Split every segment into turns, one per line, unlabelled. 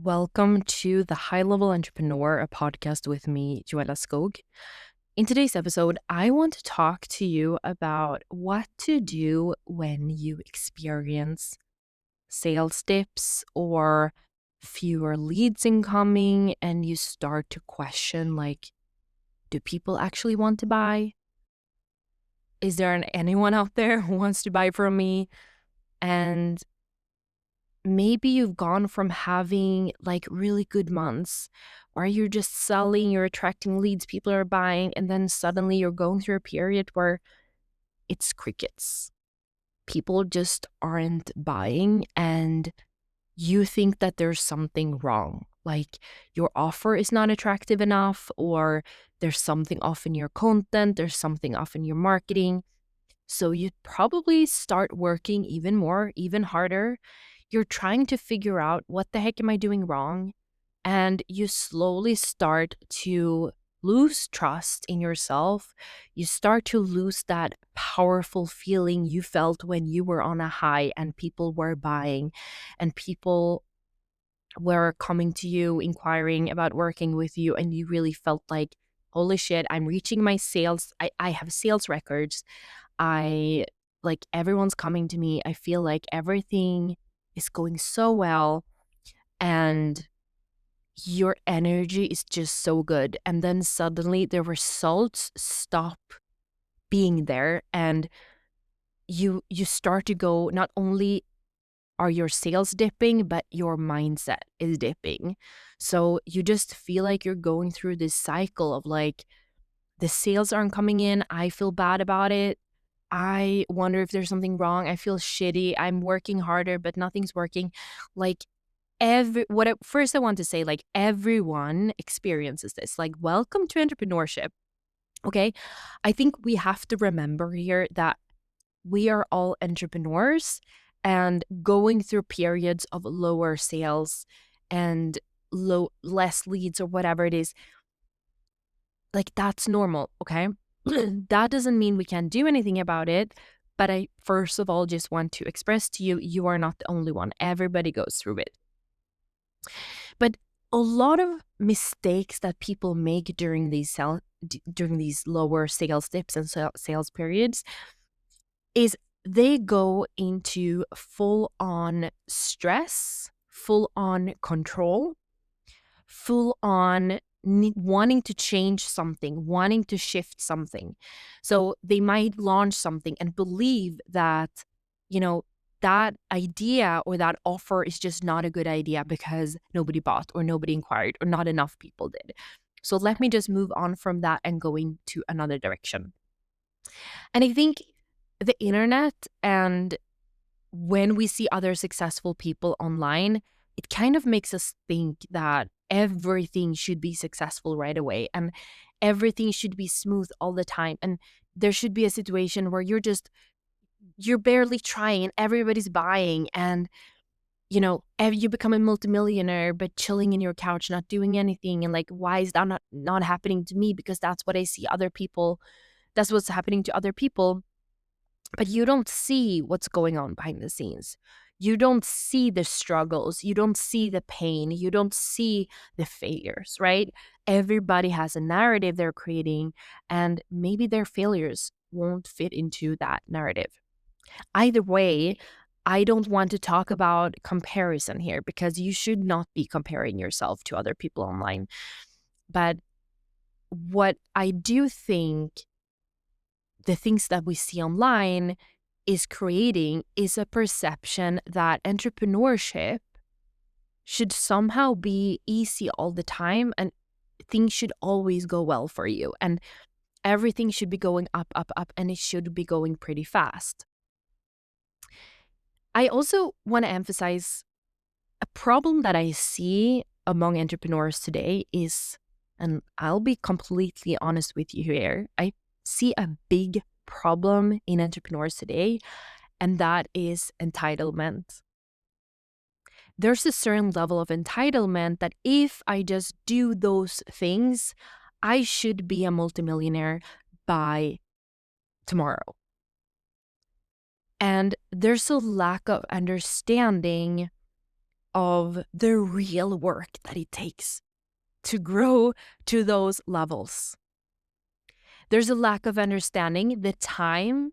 Welcome to the High Level Entrepreneur, a podcast with me, Joella Skog. In today's episode, I want to talk to you about what to do when you experience sales dips or fewer leads incoming and you start to question, do people actually want to buy? Is there anyone out there who wants to buy from me? And maybe you've gone from having really good months where you're just selling, you're attracting leads, people are buying, and then suddenly you're going through a period where it's crickets. People just aren't buying, and you think that there's something wrong. Like your offer is not attractive enough, or there's something off in your content, there's something off in your marketing. So you probably start working even more, even harder. You're trying to figure out what the heck am I doing wrong? And you slowly start to lose trust in yourself. You start to lose that powerful feeling you felt when you were on a high and people were buying and people were coming to you, inquiring about working with you, and you really felt like, holy shit, I'm reaching my sales. I have sales records. Everyone's coming to me. I feel like everything is going so well and your energy is just so good. And then suddenly the results stop being there and you start to go, not only are your sales dipping, but your mindset is dipping. So you just feel like you're going through this cycle of the sales aren't coming in. I feel bad about it. I wonder if there's something wrong. I feel shitty. I'm working harder, but nothing's working. Like first I want to say, everyone experiences this. Welcome to entrepreneurship. Okay. I think we have to remember here that we are all entrepreneurs and going through periods of lower sales and less leads or whatever it is. That's normal, okay? That doesn't mean we can't do anything about it, but I first of all just want to express to you, you are not the only one. Everybody goes through it. But a lot of mistakes that people make during these lower sales dips and sales periods is they go into full-on stress, full-on control, full-on wanting to change something, wanting to shift something. So they might launch something and believe that, that idea or that offer is just not a good idea because nobody bought or nobody inquired or not enough people did. So let me just move on from that and go into another direction. And I think the internet, and when we see other successful people online, it kind of makes us think that everything should be successful right away and everything should be smooth all the time. And there should be a situation where you're barely trying and everybody's buying and, you become a multimillionaire, but chilling in your couch, not doing anything. And why is that not happening to me? Because that's what I see other people. That's what's happening to other people. But you don't see what's going on behind the scenes. You don't see the struggles. You don't see the pain. You don't see the failures, right? Everybody has a narrative they're creating, and maybe their failures won't fit into that narrative. Either way, I don't want to talk about comparison here because you should not be comparing yourself to other people online. But what I do think the things that we see online is creating is a perception that entrepreneurship should somehow be easy all the time and things should always go well for you and everything should be going up, up, up, and it should be going pretty fast. I also want to emphasize a problem that I see among entrepreneurs today is, and I'll be completely honest with you here, I see a big problem in entrepreneurs today, and that is entitlement. There's a certain level of entitlement that if I just do those things, I should be a multimillionaire by tomorrow. And there's a lack of understanding of the real work that it takes to grow to those levels. There's a lack of understanding the time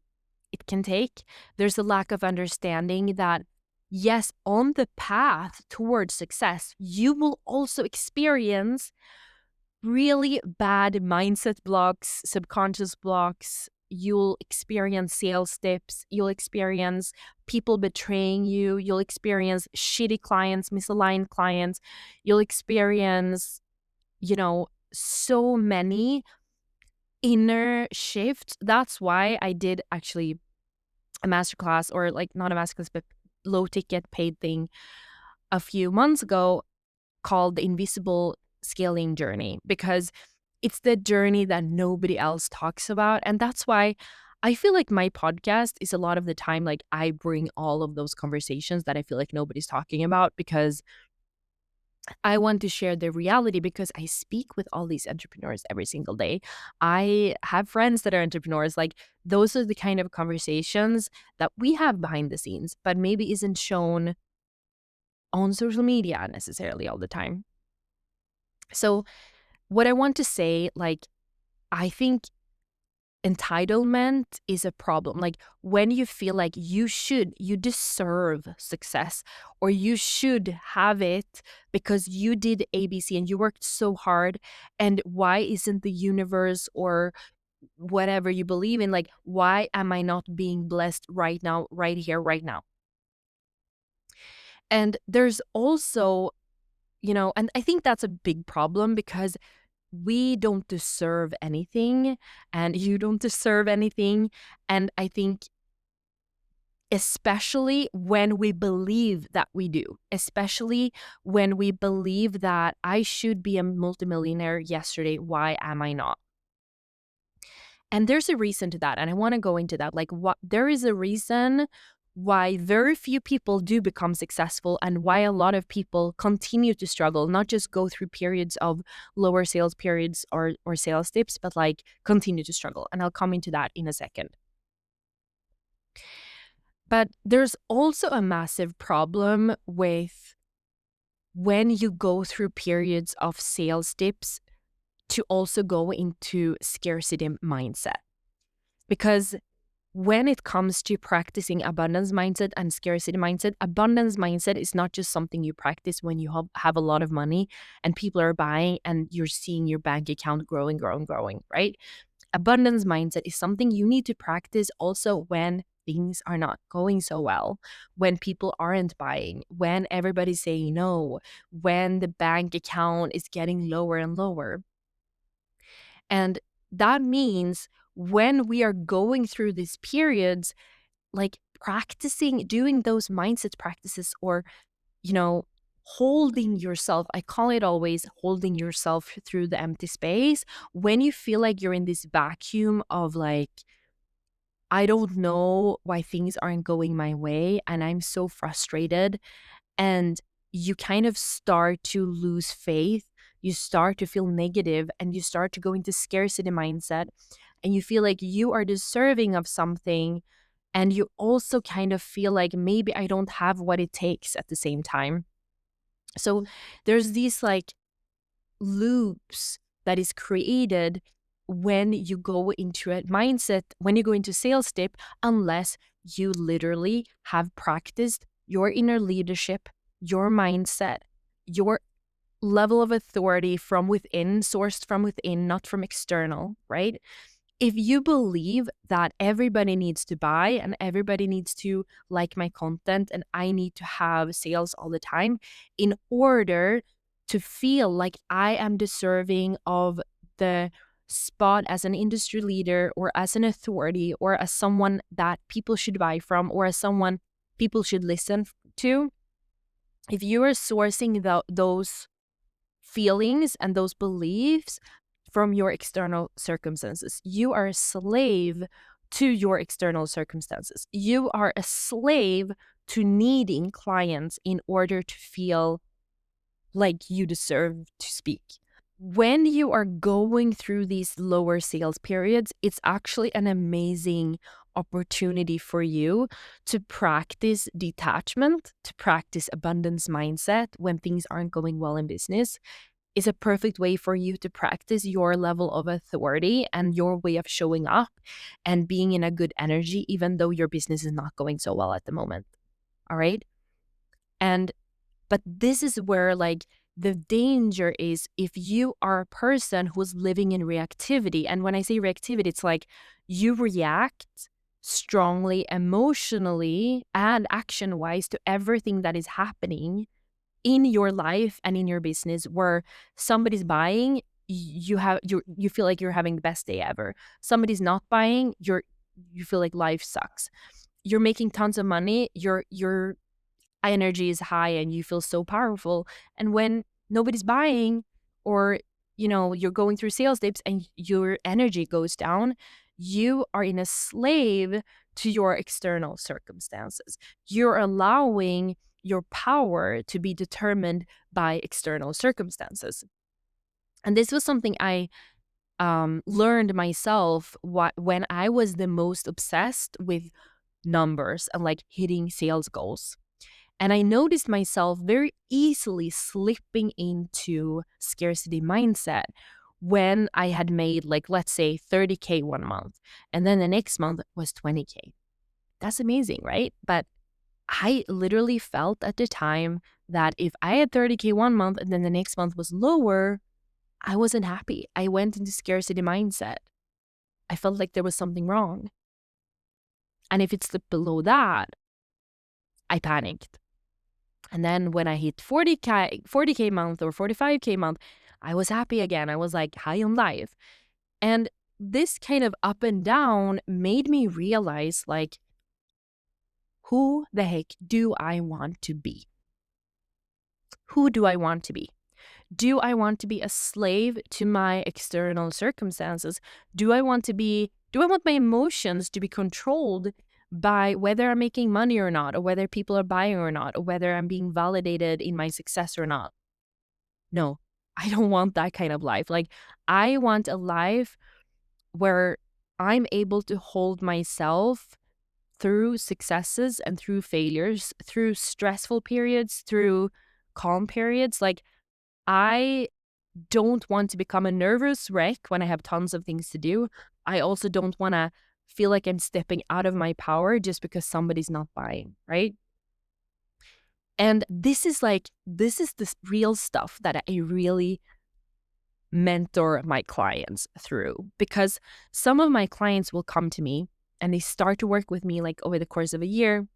it can take. There's a lack of understanding that, yes, on the path towards success, you will also experience really bad mindset blocks, subconscious blocks. You'll experience sales dips. You'll experience people betraying you. You'll experience shitty clients, misaligned clients. You'll experience, so many inner shifts. That's why I did actually a masterclass, or like not a masterclass, but low ticket paid thing a few months ago called the Invisible Scaling Journey, because it's the journey that nobody else talks about. And that's why I feel like my podcast is a lot of the time, like I bring all of those conversations that I feel like nobody's talking about, because I want to share the reality, because I speak with all these entrepreneurs every single day. I have friends that are entrepreneurs. Like, those are the kind of conversations that we have behind the scenes, but maybe isn't shown on social media necessarily all the time. So what I want to say, like, I think entitlement is a problem. Like, when you feel like you deserve success, or you should have it because you did ABC and you worked so hard, and why isn't the universe or whatever you believe in, like, why am I not being blessed right now, right here, right now? And there's also, and I think that's a big problem, because we don't deserve anything, and you don't deserve anything. And I think, especially when we believe that we do, especially when we believe that I should be a multimillionaire yesterday, why am I not? And there's a reason to that. And I want to go into that. Like, there is a reason why very few people do become successful, and why a lot of people continue to struggle, not just go through periods of lower sales periods or sales dips, but like continue to struggle. And I'll come into that in a second. But there's also a massive problem with when you go through periods of sales dips to also go into scarcity mindset. Because when it comes to practicing abundance mindset and scarcity mindset, abundance mindset is not just something you practice when you have a lot of money and people are buying and you're seeing your bank account growing, right? Abundance mindset is something you need to practice also when things are not going so well, when people aren't buying, when everybody's saying no, when the bank account is getting lower and lower. And that means when we are going through these periods, like practicing doing those mindset practices, or, holding yourself, I call it always holding yourself through the empty space. When you feel like you're in this vacuum of like, I don't know why things aren't going my way and I'm so frustrated, and you kind of start to lose faith, you start to feel negative, and you start to go into scarcity mindset, and you feel like you are deserving of something, and you also kind of feel like maybe I don't have what it takes at the same time. So there's these like loops that is created when you go into a mindset, when you go into sales dip, unless you literally have practiced your inner leadership, your mindset, your level of authority from within, sourced from within, not from external, right? If you believe that everybody needs to buy and everybody needs to like my content and I need to have sales all the time in order to feel like I am deserving of the spot as an industry leader or as an authority or as someone that people should buy from or as someone people should listen to, if you are sourcing those feelings and those beliefs from your external circumstances, you are a slave to your external circumstances. You are a slave to needing clients in order to feel like you deserve to speak. When you are going through these lower sales periods, it's actually an amazing opportunity for you to practice detachment, to practice abundance mindset when things aren't going well in business. Is a perfect way for you to practice your level of authority and your way of showing up and being in a good energy, even though your business is not going so well at the moment. All right. And but this is where like the danger is if you are a person who's living in reactivity. And when I say reactivity, it's like you react strongly emotionally and action wise to everything that is happening in your life and in your business, where somebody's buying, you feel like you're having the best day ever. Somebody's not buying, you feel like life sucks. You're making tons of money, your energy is high and you feel so powerful. And when nobody's buying, or you're going through sales dips and your energy goes down, you are in a slave to your external circumstances. You're allowing your power to be determined by external circumstances. And this was something I learned myself when I was the most obsessed with numbers and like hitting sales goals. And I noticed myself very easily slipping into scarcity mindset when I had made, like, let's say 30K one month, and then the next month was 20K. That's amazing, right? But I literally felt at the time that if I had 30K one month and then the next month was lower, I wasn't happy. I went into scarcity mindset. I felt like there was something wrong. And if it slipped below that, I panicked. And then when I hit 40K month or 45K month, I was happy again. I was like high on life. And this kind of up and down made me realize, like, who the heck do I want to be? Who do I want to be? Do I want to be a slave to my external circumstances? Do I want my emotions to be controlled by whether I'm making money or not, or whether people are buying or not, or whether I'm being validated in my success or not? No, I don't want that kind of life. Like, I want a life where I'm able to hold myself through successes and through failures, through stressful periods, through calm periods. Like, I don't want to become a nervous wreck when I have tons of things to do. I also don't want to feel like I'm stepping out of my power just because somebody's not buying, right? And this is this real stuff that I really mentor my clients through, because some of my clients will come to me and they start to work with me like over the course of a year.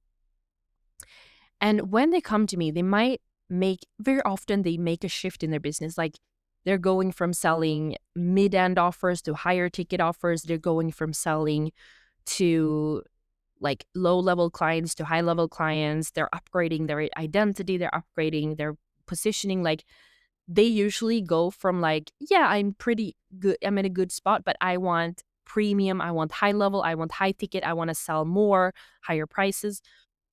And when they come to me, very often they make a shift in their business. Like, they're going from selling mid-end offers to higher ticket offers. They're going from selling to like low-level clients to high-level clients. They're upgrading their identity. They're upgrading their positioning. Like, they usually go from like, yeah, I'm pretty good, I'm in a good spot, but I want premium, I want high level, I want high ticket, I want to sell more, higher prices.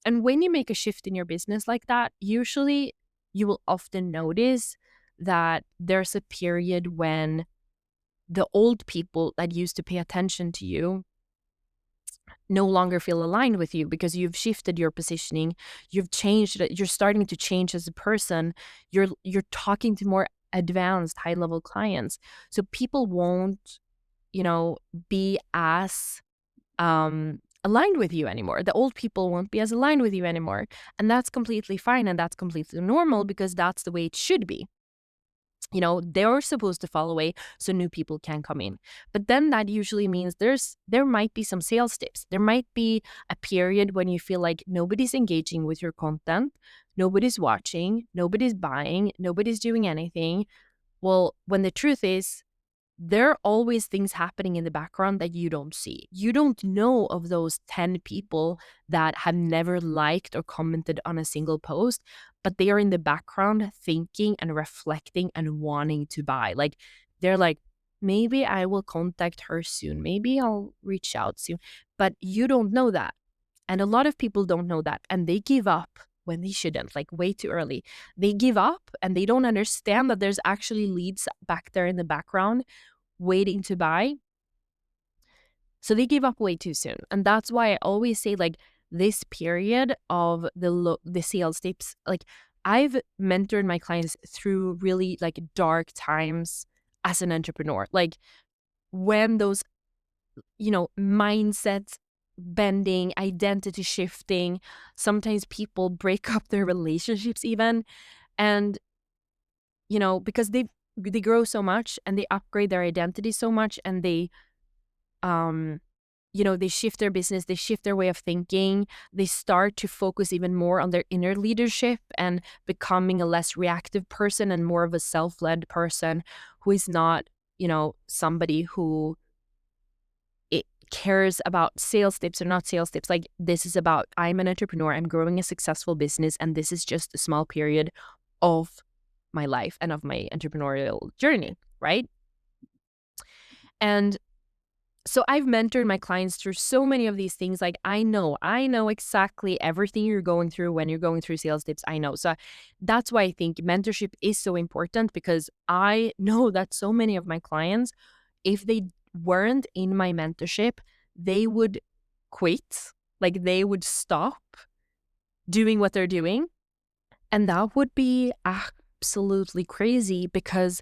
And when you make a shift in your business like that, usually you will often notice that there's a period when the old people that used to pay attention to you no longer feel aligned with you, because you've shifted your positioning, you've changed, you're starting to change as a person, you're talking to more advanced high level clients. So people won't, be as aligned with you anymore. The old people won't be as aligned with you anymore. And that's completely fine and that's completely normal, because that's the way it should be. They're supposed to fall away so new people can come in. But then that usually means there might be some sales tips. There might be a period when you feel like nobody's engaging with your content, nobody's watching, nobody's buying, nobody's doing anything. Well, when the truth is, there are always things happening in the background that you don't see. You don't know of those 10 people that have never liked or commented on a single post, but they are in the background thinking and reflecting and wanting to buy. Like, they're like, maybe I will contact her soon. Maybe I'll reach out soon. But you don't know that. And a lot of people don't know that. And they give up when they shouldn't, like way too early. They give up and they don't understand that there's actually leads back there in the background waiting to buy. So they give up way too soon. And that's why I always say, like, this period of the sales tips, like, I've mentored my clients through really like dark times as an entrepreneur. Like, when those, mindsets bending, identity shifting, sometimes people break up their relationships even. And, because they grow so much and they upgrade their identity so much, and um they shift their business, they shift their way of thinking, they start to focus even more on their inner leadership and becoming a less reactive person and more of a self-led person who is not, somebody who it cares about sales tips or not sales tips. Like, this is about, I'm an entrepreneur, I'm growing a successful business, and this is just a small period of my life and of my entrepreneurial journey, right? And so I've mentored my clients through so many of these things. Like, I know exactly everything you're going through when you're going through sales tips. I know. So that's why I think mentorship is so important, because I know that so many of my clients, if they weren't in my mentorship, they would quit. Like, they would stop doing what they're doing. And that would be absolutely crazy, because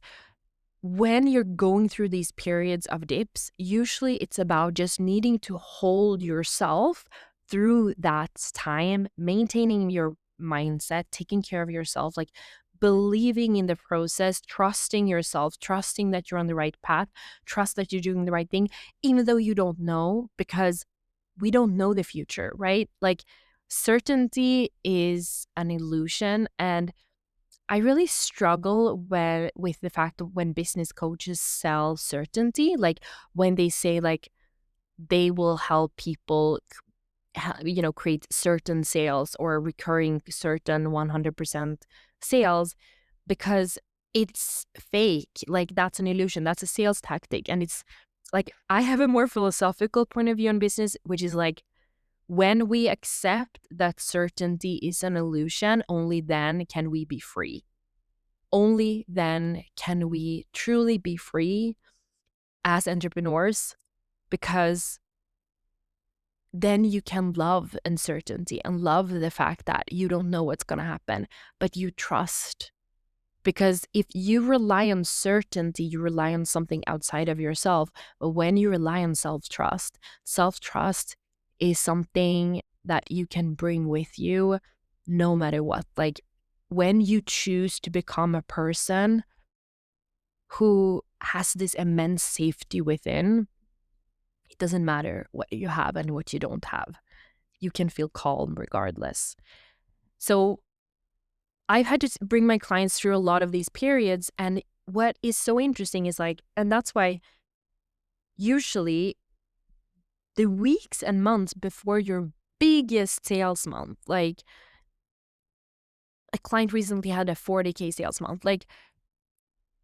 when you're going through these periods of dips, usually it's about just needing to hold yourself through that time, maintaining your mindset, taking care of yourself, like believing in the process, trusting yourself, trusting that you're on the right path, trust that you're doing the right thing, even though you don't know, because we don't know the future, right? Like, certainty is an illusion. And I really struggle with the fact that when business coaches sell certainty, like when they say like they will help people, create certain sales or recurring certain 100% sales, because it's fake. Like, that's an illusion. That's a sales tactic. And it's like, I have a more philosophical point of view on business, which is like, when we accept that certainty is an illusion, only then can we be free. Only then can we truly be free as entrepreneurs, because then you can love uncertainty and love the fact that you don't know what's going to happen, but you trust. Because if you rely on certainty, you rely on something outside of yourself. But when you rely on self trust is something that you can bring with you no matter what. Like, when you choose to become a person who has this immense safety within, it doesn't matter what you have and what you don't have. You can feel calm regardless. So I've had to bring my clients through a lot of these periods. And what is so interesting is like, and that's why usually the weeks and months before your biggest sales month, like a client recently had a 40K sales month, like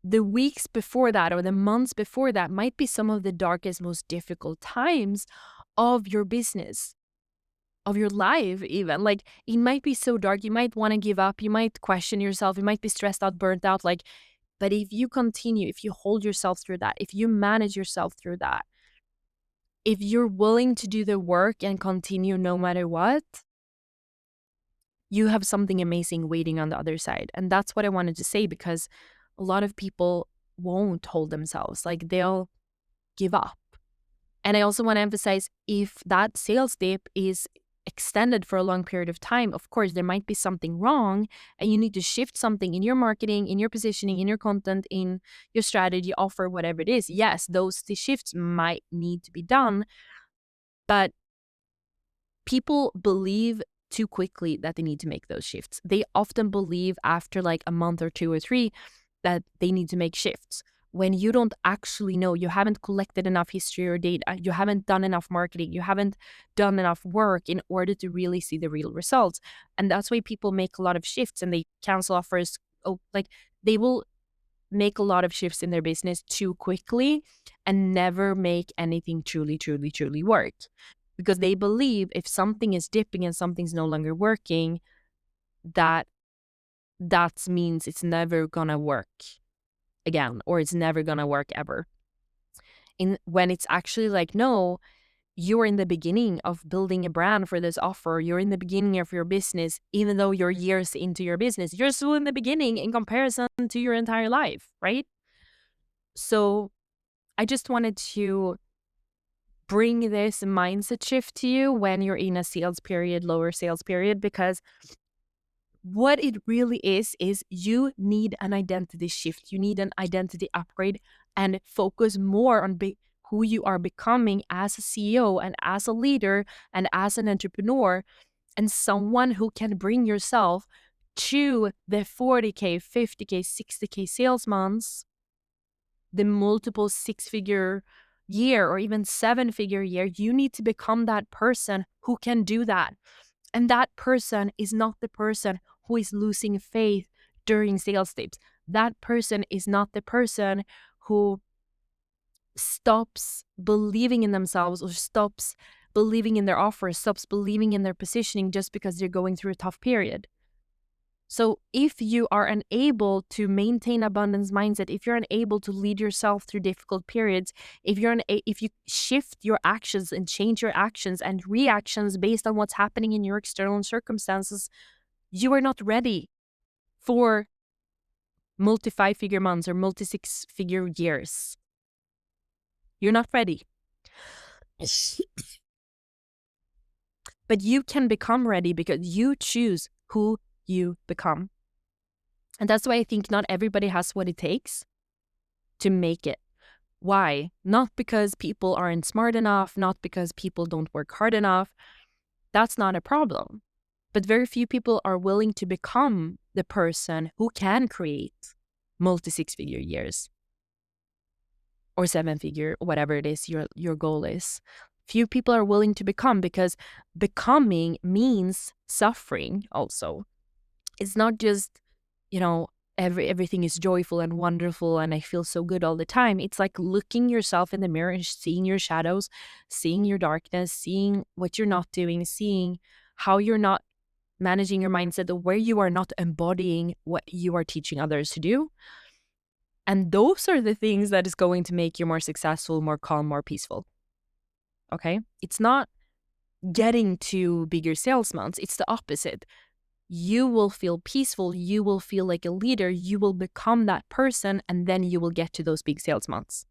the weeks before that or the months before that might be some of the darkest, most difficult times of your business, of your life, even. Like, it might be so dark, you might want to give up, you might question yourself, you might be stressed out, burnt out. Like, but if you continue, if you hold yourself through that, if you manage yourself through that, if you're willing to do the work and continue no matter what, you have something amazing waiting on the other side. And that's what I wanted to say, because a lot of people won't hold themselves, like they'll give up. And I also want to emphasize, if that sales dip is extended for a long period of time, of course, there might be something wrong and you need to shift something in your marketing, in your positioning, in your content, in your strategy, offer, whatever it is. Yes, those shifts might need to be done, but people believe too quickly that they need to make those shifts. They often believe after like a month or 2 or 3 that they need to make shifts, when you don't actually know. You haven't collected enough history or data. You haven't done enough marketing. You haven't done enough work in order to really see the real results. And that's why people make a lot of shifts and they cancel offers. Oh, like, they will make a lot of shifts in their business too quickly and never make anything truly, truly, truly work. Because they believe if something is dipping and something's no longer working, that means it's never gonna work again, or it's never gonna work ever. When it's actually like, no, you're in the beginning of building a brand for this offer. You're in the beginning of your business, even though you're years into your business. You're still in the beginning in comparison to your entire life, right? So I just wanted to bring this mindset shift to you when you're in a sales period, lower sales period, because what it really is you need an identity shift. You need an identity upgrade and focus more on who you are becoming as a CEO and as a leader and as an entrepreneur, and someone who can bring yourself to the 40K, 50K, 60K sales months, the multiple 6-figure year or even 7-figure year. You need to become that person who can do that. And that person is not the person who is losing faith during sales tips. That person is not the person who stops believing in themselves or stops believing in their offer, stops believing in their positioning just because they're going through a tough period. So if you are unable to maintain abundance mindset, if you're unable to lead yourself through difficult periods, if you shift your actions and change your actions and reactions based on what's happening in your external circumstances, you are not ready for multi-5-figure months or multi-6-figure years. You're not ready. But you can become ready because you choose who you become. And that's why I think not everybody has what it takes to make it. Why? Not because people aren't smart enough, not because people don't work hard enough. That's not a problem. But very few people are willing to become the person who can create multi-6-figure years or 7-figure, whatever it is your goal is. Few people are willing to become, because becoming means suffering also. It's not just, everything is joyful and wonderful and I feel so good all the time. It's like looking yourself in the mirror and seeing your shadows, seeing your darkness, seeing what you're not doing, seeing how you're not managing your mindset, or where you are not embodying what you are teaching others to do. And those are the things that is going to make you more successful, more calm, more peaceful. Okay? It's not getting to bigger sales months. It's the opposite. You will feel peaceful. You will feel like a leader. You will become that person, and then you will get to those big sales months.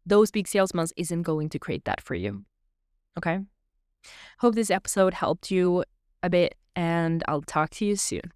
Those big sales months isn't going to create that for you. Okay? Hope this episode helped you a bit, and I'll talk to you soon.